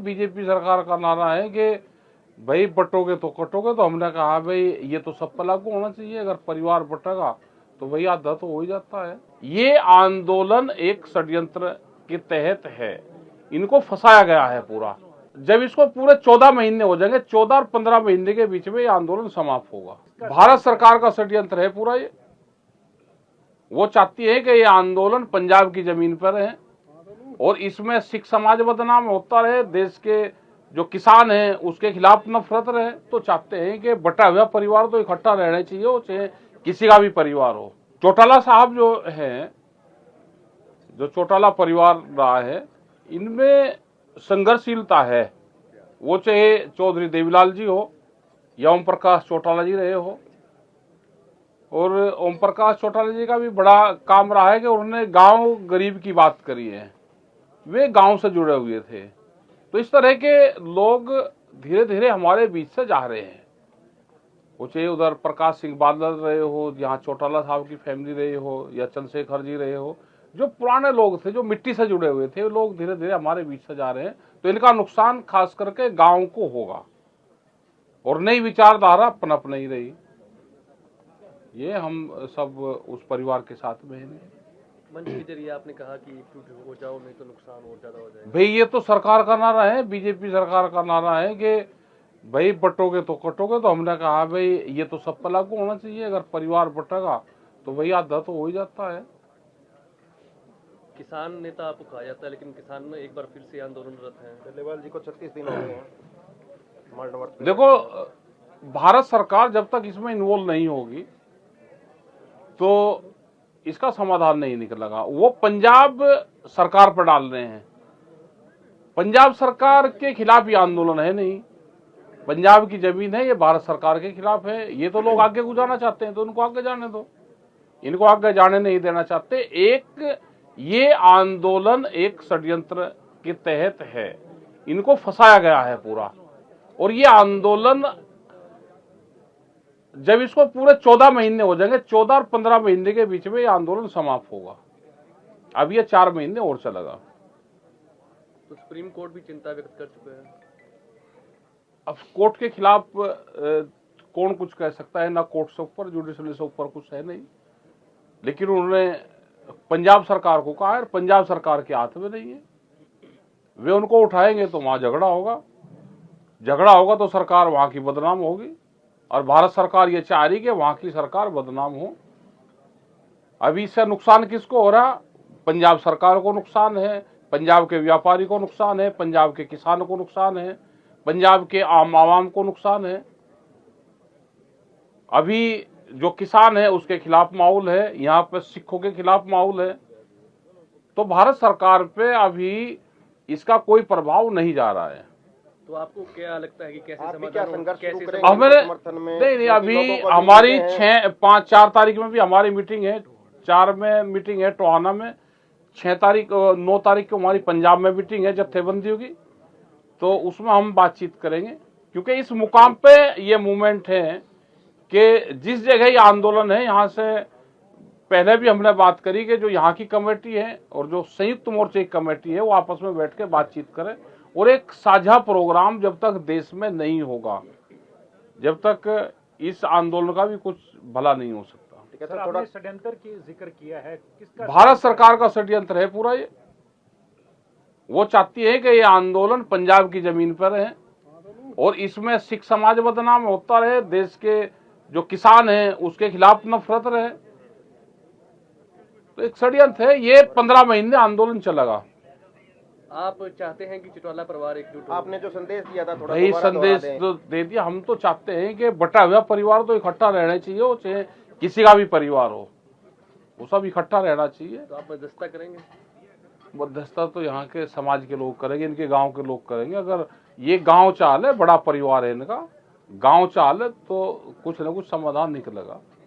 BJP सरकार का नारा है कि भाई बटोगे तो कटोगे। तो हमने कहा भाई ये तो सब पर लागू होना चाहिए, अगर परिवार बटेगा तो भाई आधा तो हो ही जाता है। ये आंदोलन एक षड्यंत्र के तहत है, इनको फंसाया गया है पूरा। जब इसको पूरे 14 महीने हो जाएंगे, 14 और 15 महीने के बीच में ये आंदोलन समाप्त होगा। भारत सरकार का षड्यंत्र है पूरा ये। वो चाहती है कि ये आंदोलन पंजाब की जमीन पर है और इसमें सिख समाज बदनाम होता रहे, देश के जो किसान हैं उसके खिलाफ नफरत रहे। तो चाहते हैं कि बटा हुआ परिवार तो इकट्ठा रहना चाहिए, वो चाहे किसी का भी परिवार हो। चौटाला साहब जो है, जो चौटाला परिवार रहा है, इनमें संघर्षशीलता है। वो चाहे चौधरी देवीलाल जी हो या ओम प्रकाश चौटाला जी रहे हो। और ओम प्रकाश चौटाला जी का भी बड़ा काम रहा है कि उन्होंने गांव गरीब की बात करी है, वे गांव से जुड़े हुए थे। तो इस तरह के लोग धीरे धीरे हमारे बीच से जा रहे हैं। वो चाहे उधर प्रकाश सिंह बादल रहे हो, यहाँ चौटाला साहब की फैमिली रहे हो, या चंद्रशेखर जी रहे हो, जो पुराने लोग थे, जो मिट्टी से जुड़े हुए थे, वो लोग धीरे धीरे हमारे बीच से जा रहे हैं। तो इनका नुकसान खास करके गांव को होगा और नई विचारधारा पनप नहीं रही। ये हम सब उस परिवार के साथ में हैं। मंच के जरिए आपने कहा कि एकजुट हो जाओ, नहीं तो नुकसान और ज्यादा हो जाएगा। भाई ये तो सरकार का नारा है, बीजेपी सरकार का नारा है कि भाई बटोगे तो कटोगे। तो हमने कहा भाई ये तो सब पर लागू होना चाहिए, अगर परिवार बटेगा तो भाई आधा तो हो ही जाता है। किसान नेता आपको कहा जाता है, लेकिन किसान में एक बार फिर से आंदोलनरत हैं। डल्लेवाल जी को 36 दिन हो गए हैं। देखो, भारत सरकार जब तक इसमें इन्वॉल्व नहीं होगी तो इसका समाधान नहीं निकलेगा। वो पंजाब सरकार पर डाल रहे हैं। पंजाब सरकार के खिलाफ ये आंदोलन है नहीं, पंजाब की जमीन है, ये भारत सरकार के खिलाफ है। ये तो लोग आगे गुजारना चाहते हैं तो उनको आगे जाने दो, इनको आगे जाने नहीं देना चाहते। एक ये आंदोलन एक षड्यंत्र के तहत है, इनको फंसाया गया है पूरा। और ये आंदोलन जब इसको पूरे 14 महीने हो जाएंगे, 14 और 15 महीने के बीच में ये आंदोलन समाप्त होगा। अब ये 4 महीने और चलेगा। तो सुप्रीम कोर्ट भी चिंता व्यक्त कर चुका है। अब कोर्ट के खिलाफ कौन कुछ कह सकता है? ना कोर्ट से ऊपर, जुडिशरी से ऊपर कुछ है नहीं। लेकिन उन्होंने पंजाब सरकार को कहा है, पंजाब सरकार के हाथ में नहीं है। वे उनको उठाएंगे तो वहां झगड़ा होगा, झगड़ा होगा तो सरकार वहां की बदनाम होगी। और भारत सरकार ये चाह रही कि वहां की सरकार बदनाम हो। अभी इससे नुकसान किसको हो रहा? पंजाब सरकार को नुकसान है, पंजाब के व्यापारी को नुकसान है, पंजाब के किसानों को नुकसान है, पंजाब के आम आवाम को नुकसान है। अभी जो किसान है उसके खिलाफ माहौल है, यहाँ पे सिखों के खिलाफ माहौल है। तो भारत सरकार पे अभी इसका कोई प्रभाव नहीं जा रहा है। तो आपको क्या लगता है कि कैसे नहीं, अभी हमारी 4 तारीख में भी हमारी मीटिंग है, 4 में मीटिंग है टोहाना में, 9 तारीख को हमारी पंजाब में मीटिंग है जत्थेबंदियों की। तो उसमें हम बातचीत करेंगे, क्योंकि इस मुकाम पे ये मूवमेंट है कि जिस जगह ये आंदोलन है, यहाँ से पहले भी हमने बात करी कि जो यहाँ की कमेटी है और जो संयुक्त मोर्चे की कमेटी है वो आपस में बैठ के बातचीत करें। और एक साझा प्रोग्राम जब तक देश में नहीं होगा, जब तक इस आंदोलन का भी कुछ भला नहीं हो सकता। सर, आपने षड्यंत्र की जिक्र किया है, किसका? भारत सरकार का षड्यंत्र है पूरा ये। वो चाहती है कि ये आंदोलन पंजाब की जमीन पर है और इसमें सिख समाज बदनाम होता रहे, देश के जो किसान हैं उसके खिलाफ नफरत रहे। तो एक षड्यंत्र है ये। 15 महीने आंदोलन चलेगा। आप चाहते हैं कि चौटाला परिवार एकजुट हो? आपने जो संदेश दिया था थोड़ा यही संदेश तो दे दिया। हम तो चाहते हैं कि बटा हुआ परिवार तो इकट्ठा रहना चाहिए, वो चाहे किसी का भी परिवार हो, वो सब इकट्ठा रहना चाहिए। तो आप मध्यस्थता करेंगे? मध्यस्थता तो यहाँ के समाज के लोग करेंगे, इनके गांव के लोग करेंगे। अगर ये गांव चाल है, बड़ा परिवार है इनका, गांव चाल है, तो कुछ न कुछ समाधान निकलेगा।